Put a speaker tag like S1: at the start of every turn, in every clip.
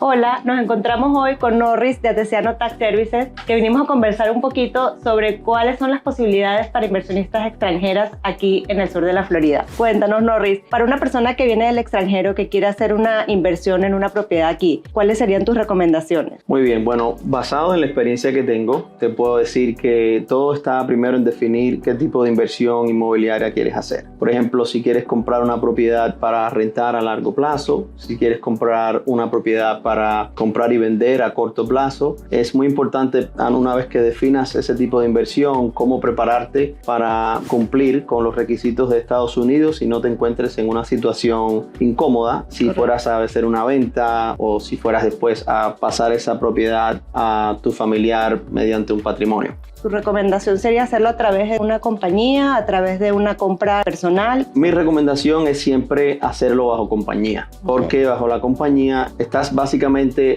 S1: Hola, nos encontramos hoy con Norris de Atesiano Tax Services, que vinimos a conversar un poquito sobre cuáles son las posibilidades para inversionistas extranjeras aquí en el sur de la Florida. Cuéntanos, Norris, para una persona que viene del extranjero que quiere hacer una inversión en una propiedad aquí, ¿cuáles serían tus recomendaciones?
S2: Muy bien, bueno, basado en la experiencia que tengo, te puedo decir que todo está primero en definir qué tipo de inversión inmobiliaria quieres hacer. Por ejemplo, si quieres comprar una propiedad para rentar a largo plazo, si quieres comprar una propiedad para comprar y vender a corto plazo, es muy importante, una vez que definas ese tipo de inversión, cómo prepararte para cumplir con los requisitos de Estados Unidos y no te encuentres en una situación incómoda si
S1: Correcto.
S2: fueras a hacer una venta o si fueras después a pasar esa propiedad a tu familiar mediante un patrimonio.
S1: ¿Tu recomendación sería hacerlo a través de una compañía, a través de una compra personal?
S2: Mi recomendación es siempre hacerlo bajo compañía, porque bajo la compañía estás básicamente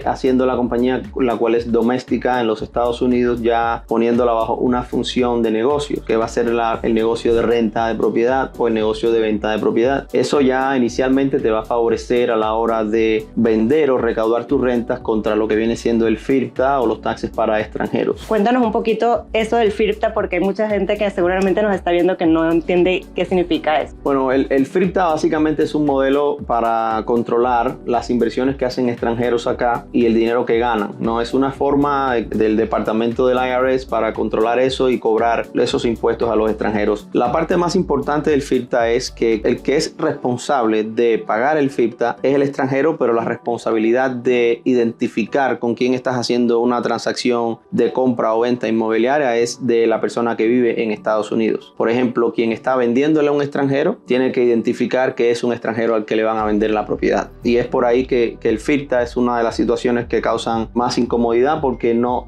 S2: haciendo la compañía, la cual es doméstica en los Estados Unidos, ya poniéndola bajo una función de negocio, que va a ser el negocio de renta de propiedad o el negocio de venta de propiedad. Eso ya inicialmente te va a favorecer a la hora de vender o recaudar tus rentas contra lo que viene siendo el FIRPTA o los taxes para extranjeros.
S1: Cuéntanos un poquito eso del FIRPTA, porque hay mucha gente que seguramente nos está viendo que no entiende qué significa eso.
S2: Bueno, el FIRPTA básicamente es un modelo para controlar las inversiones que hacen extranjeros acá y el dinero que ganan, ¿no? Es una forma del departamento del IRS para controlar eso y cobrar esos impuestos a los extranjeros. La parte más importante del FIRPTA es que el que es responsable de pagar el FIRPTA es el extranjero, pero la responsabilidad de identificar con quién estás haciendo una transacción de compra o venta inmobiliaria es de la persona que vive en Estados Unidos. Por ejemplo, quien está vendiéndole a un extranjero tiene que identificar que es un extranjero al que le van a vender la propiedad. Y es por ahí que el FIRPTA es una de las situaciones que causan más incomodidad porque no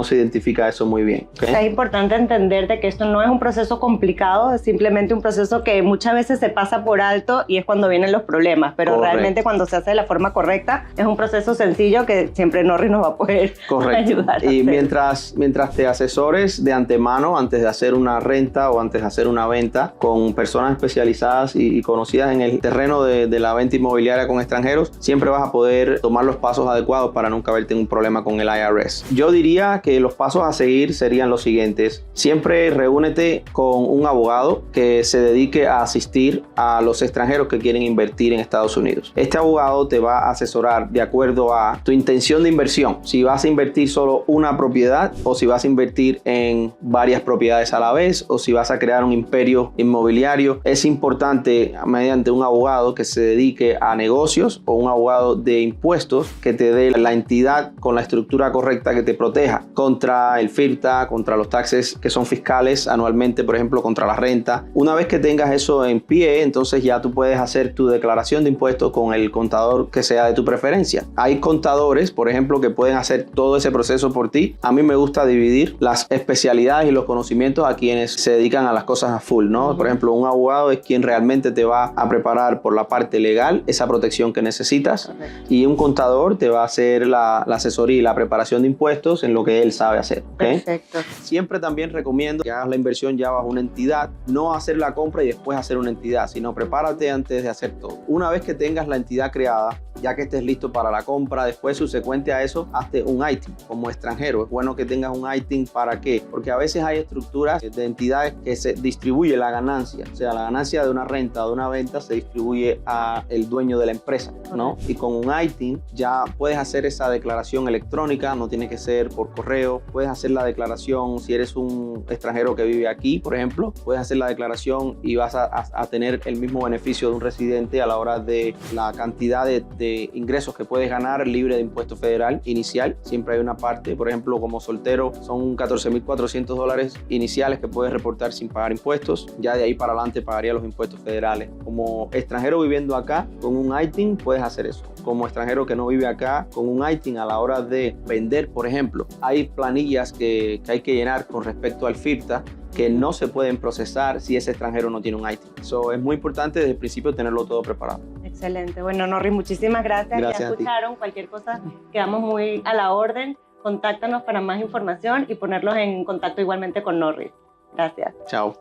S2: se identifica eso muy bien. ¿Okay?
S1: Es importante entender de que esto no es un proceso complicado, es simplemente un proceso que muchas veces se pasa por alto y es cuando vienen los problemas, pero
S2: Correcto.
S1: Realmente cuando se hace de la forma correcta es un proceso sencillo que siempre Norris nos va a poder ayudar.
S2: Y mientras te asesores de antemano, antes de hacer una renta o antes de hacer una venta con personas especializadas y conocidas en el terreno de la venta inmobiliaria con extranjeros, siempre vas a poder tomar los pasos adecuados para nunca verte en un problema con el IRS. Yo diría que los pasos a seguir serían los siguientes. Siempre reúnete con un abogado que se dedique a asistir a los extranjeros que quieren invertir en Estados Unidos. Este abogado te va a asesorar de acuerdo a tu intención de inversión. Si vas a invertir solo una propiedad o si vas a invertir en varias propiedades a la vez o si vas a crear un imperio inmobiliario. Es importante mediante un abogado que se dedique a negocios o un abogado de impuestos que te dé la entidad con la estructura correcta que te proteja contra el FIRPTA, contra los taxes que son fiscales anualmente, por ejemplo, contra la renta. Una vez que tengas eso en pie, entonces ya tú puedes hacer tu declaración de impuestos con el contador que sea de tu preferencia. Hay contadores, por ejemplo, que pueden hacer todo ese proceso por ti. A mí me gusta dividir las especialidades y los conocimientos a quienes se dedican a las cosas a full, ¿no? Por ejemplo, un abogado es quien realmente te va a preparar por la parte legal esa protección que necesitas.
S1: Correcto.
S2: Y un contador te va a hacer la asesoría y la preparación de impuestos en lo que él sabe hacer. ¿Okay?
S1: Perfecto.
S2: Siempre también recomiendo que hagas la inversión ya bajo una entidad, no hacer la compra y después hacer una entidad, sino prepárate antes de hacer todo. Una vez que tengas la entidad creada, ya que estés listo para la compra, después subsecuente a eso, hazte un ITIN como extranjero. Es bueno que tengas un ITIN. ¿Para qué? Porque a veces hay estructuras de entidades que se distribuye la ganancia. O sea, la ganancia de una renta o de una venta se distribuye a el dueño de la empresa, ¿no? Y con un ITIN ya puedes hacer esa declaración electrónica, no tiene que ser por correo. Puedes hacer la declaración si eres un extranjero que vive aquí, por ejemplo. Puedes hacer la declaración y vas a tener el mismo beneficio de un residente a la hora de la cantidad de ingresos que puedes ganar libre de impuesto federal inicial. Siempre hay una parte, por ejemplo, como soltero son $14,400 iniciales que puedes reportar sin pagar impuestos. Ya de ahí para adelante pagaría los impuestos federales. Como extranjero viviendo acá, con un ITIN puedes hacer eso. Como extranjero que no vive acá, con un ITIN a la hora de vender, por ejemplo, hay planillas que hay que llenar con respecto al FIRPTA que no se pueden procesar si ese extranjero no tiene un ITIN. Eso es muy importante desde el principio tenerlo todo preparado.
S1: Excelente. Bueno, Norris, muchísimas gracias.
S2: Gracias
S1: Ya
S2: a ti.
S1: escucharon, cualquier cosa, quedamos muy a la orden. Contáctanos para más información y ponerlos en contacto igualmente con Norris. Gracias.
S2: Chao.